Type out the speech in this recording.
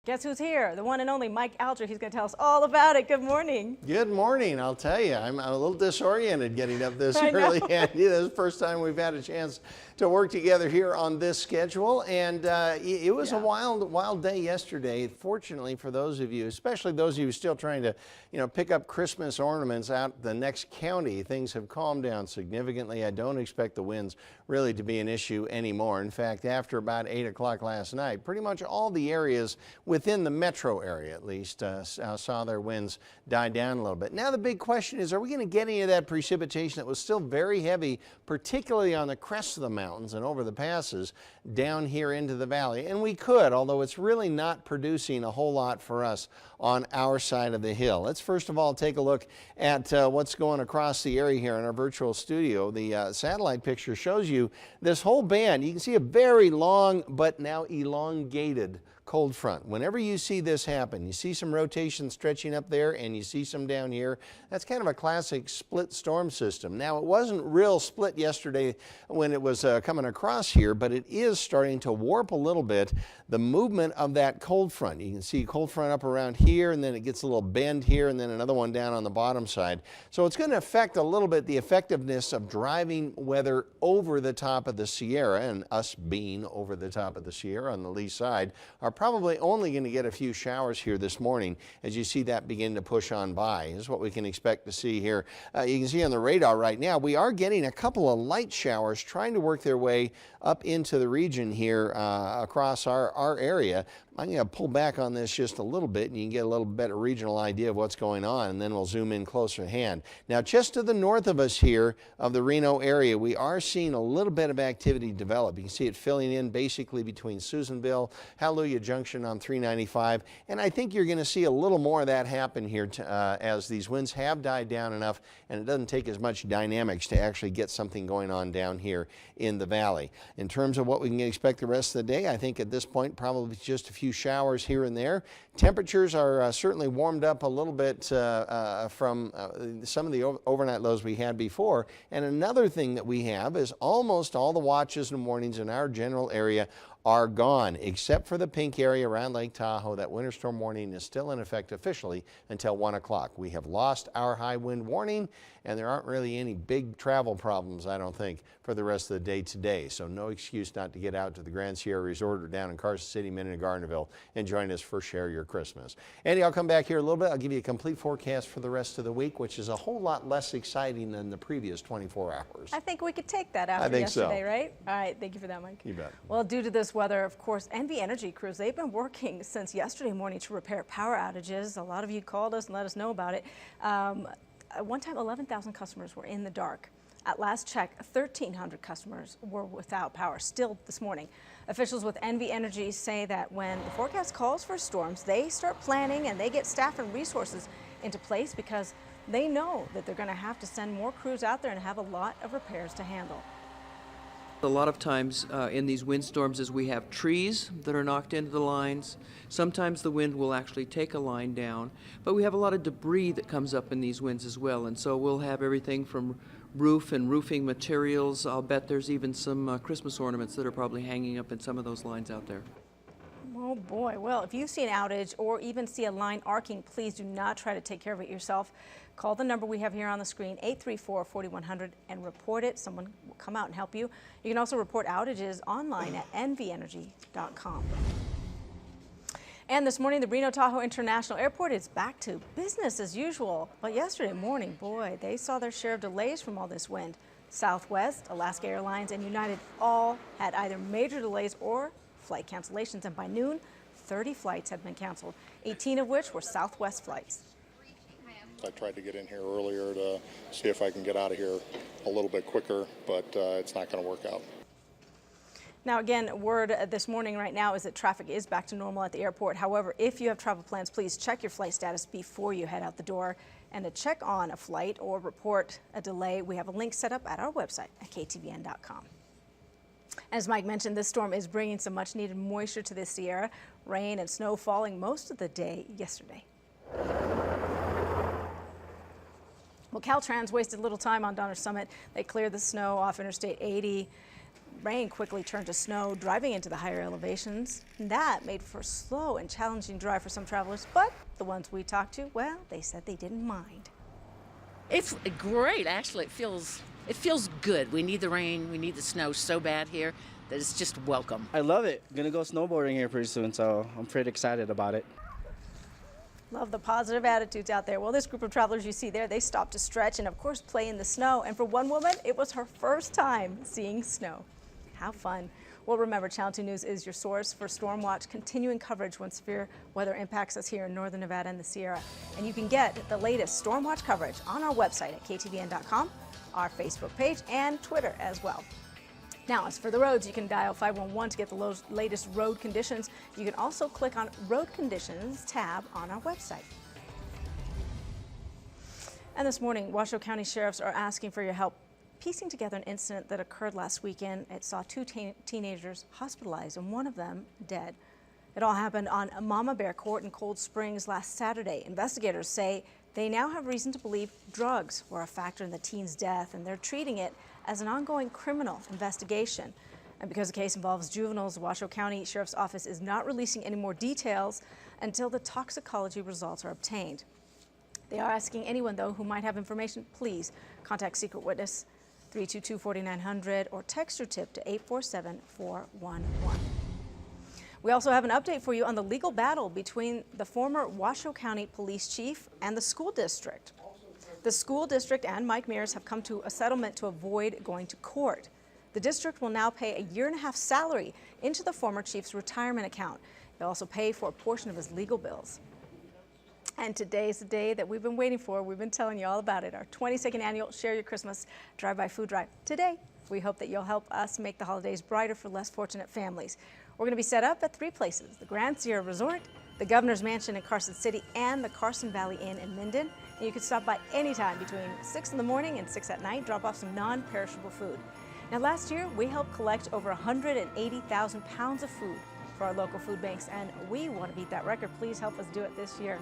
Guess who's here? The one and only Mike Alger. He's going to tell us all about it. Good morning. Good morning. I'll tell you, I'm a little disoriented getting up this early, Andy. This is the first time we've had a chance to work together here on this schedule, and it was a wild day yesterday. Fortunately for those of you, especially those of you still trying to, pick up Christmas ornaments out the next county, things have calmed down significantly. I don't expect the winds really to be an issue anymore. In fact, after about 8 o'clock last night, pretty much all the areas within the metro area, at least, saw their winds die down a little bit. Now the big question is, are we going to get any of that precipitation that was still very heavy, particularly on the crest of the mountains and over the passes down here into the valley? And we could, although it's really not producing a whole lot for us on our side of the hill. Let's first of all take a look at what's going across the area here in our virtual studio. The satellite picture shows you this whole band. You can see a very long but now elongated cold front. Whenever you see this happen, you see some rotation stretching up there and you see some down here. That's kind of a classic split storm system. Now, it wasn't real split yesterday when it was coming across here, but it is starting to warp a little bit the movement of that cold front. You can see cold front up around here, and then it gets a little bend here, and then another one down on the bottom side. So it's going to affect a little bit the effectiveness of driving weather over the top of the Sierra, and us being over the top of the Sierra on the lee side are probably only going to get a few showers here this morning as you see that begin to push on by. This is what we can expect to see here. You can see on the radar right now, we are getting a couple of light showers trying to work their way up into the region here across our area. I'm going to pull back on this just a little bit and you can get a little better regional idea of what's going on, and then we'll zoom in closer at hand. Now, just to the north of us here of the Reno area, we are seeing a little bit of activity develop. You can see it filling in basically between Susanville, Hallelujah Junction on 395, and I think you're going to see a little more of that happen here as these winds have died down enough and it doesn't take as much dynamics to actually get something going on down here in the valley. In terms of what we can expect the rest of the day, I think at this point probably just a few showers here and there. Temperatures are certainly warmed up a little bit from some of the overnight lows we had before. And another thing that we have is almost all the watches and warnings in our general area are gone, except for the pink area around Lake Tahoe. That winter storm warning is still in effect officially until 1 o'clock. We have lost our high wind warning, and there aren't really any big travel problems, I don't think, for the rest of the day today. So no excuse not to get out to the Grand Sierra Resort or down in Carson City, Minden, and Gardnerville and join us for Share Your Christmas. Andy, I'll come back here a little bit. I'll give you a complete forecast for the rest of the week, which is a whole lot less exciting than the previous 24 hours. I think we could take that after yesterday, right? All right, thank you for that, Mike. You bet. Well, due to this weather, of course, NV Energy crews, they've been working since yesterday morning to repair power outages. A lot of you called us and let us know about it. At one time, 11,000 customers were in the dark. At last check, 1,300 customers were without power still this morning. Officials with NV Energy say that when the forecast calls for storms, they start planning and they get staff and resources into place because they know that they're going to have to send more crews out there and have a lot of repairs to handle. A lot of times in these windstorms is we have trees that are knocked into the lines. Sometimes the wind will actually take a line down, but we have a lot of debris that comes up in these winds as well, and so we'll have everything from roof and roofing materials. I'll bet there's even some Christmas ornaments that are probably hanging up in some of those lines out there. Oh boy, well, if you see an outage or even see a line arcing, please do not try to take care of it yourself. Call the number we have here on the screen, 834-4100, and report it. Someone will come out and help you. You can also report outages online at nbsp.com. And this morning, the Reno Tahoe International Airport is back to business as usual. But yesterday morning, boy, they saw their share of delays from all this wind. Southwest, Alaska Airlines, and United all had either major delays or flight cancellations, and by noon, 30 flights had been canceled, 18 of which were Southwest flights. I tried to get in here earlier to see if I can get out of here a little bit quicker, but it's not going to work out. Now again, word this morning right now is that traffic is back to normal at the airport. However, if you have travel plans, please check your flight status before you head out the door. And to check on a flight or report a delay, we have a link set up at our website at KTVN.com. As Mike mentioned, this storm is bringing some much needed moisture to the Sierra. Rain and snow falling most of the day yesterday. Well, Caltrans wasted little time on Donner Summit. They cleared the snow off Interstate 80. Rain quickly turned to snow, driving into the higher elevations. And that made for a slow and challenging drive for some travelers, but the ones we talked to, well, they said they didn't mind. It's great, actually. It feels good. We need the rain, we need the snow so bad here that it's just welcome. I love it. Gonna go snowboarding here pretty soon, so I'm pretty excited about it. Love the positive attitudes out there. Well, this group of travelers you see there, they stopped to stretch and, of course, play in the snow. And for one woman, it was her first time seeing snow. How fun. Well, remember, Channel 2 News is your source for Storm Watch continuing coverage when severe weather impacts us here in northern Nevada and the Sierra. And you can get the latest Storm Watch coverage on our website at ktvn.com, our Facebook page, and Twitter as well. Now, as for the roads, you can dial 511 to get the latest road conditions. You can also click on Road Conditions tab on our website. And this morning, Washoe County sheriffs are asking for your help piecing together an incident that occurred last weekend. It saw two teenagers hospitalized and one of them dead. It all happened on Mama Bear Court in Cold Springs last Saturday. Investigators say they now have reason to believe drugs were a factor in the teen's death, and they're treating it as an ongoing criminal investigation. And because the case involves juveniles, the Washoe County Sheriff's Office is not releasing any more details until the toxicology results are obtained. They are asking anyone, though, who might have information, please contact Secret Witness 322-4900 or text your tip to 847-411. We also have an update for you on the legal battle between the former Washoe County Police Chief and the school district. The school district and Mike Mears have come to a settlement to avoid going to court. The district will now pay a year-and-a-half salary into the former chief's retirement account. They'll also pay for a portion of his legal bills. And today's the day that we've been waiting for. We've been telling you all about it. Our 22nd annual Share Your Christmas Drive-By Food Drive. Today, we hope that you'll help us make the holidays brighter for less fortunate families. We're going to be set up at 3 places: the Grand Sierra Resort, the Governor's Mansion in Carson City, and the Carson Valley Inn in Minden. And you can stop by anytime between 6 in the morning and 6 at night, drop off some non-perishable food. Now, last year, we helped collect over 180,000 pounds of food for our local food banks, and we want to beat that record. Please help us do it this year.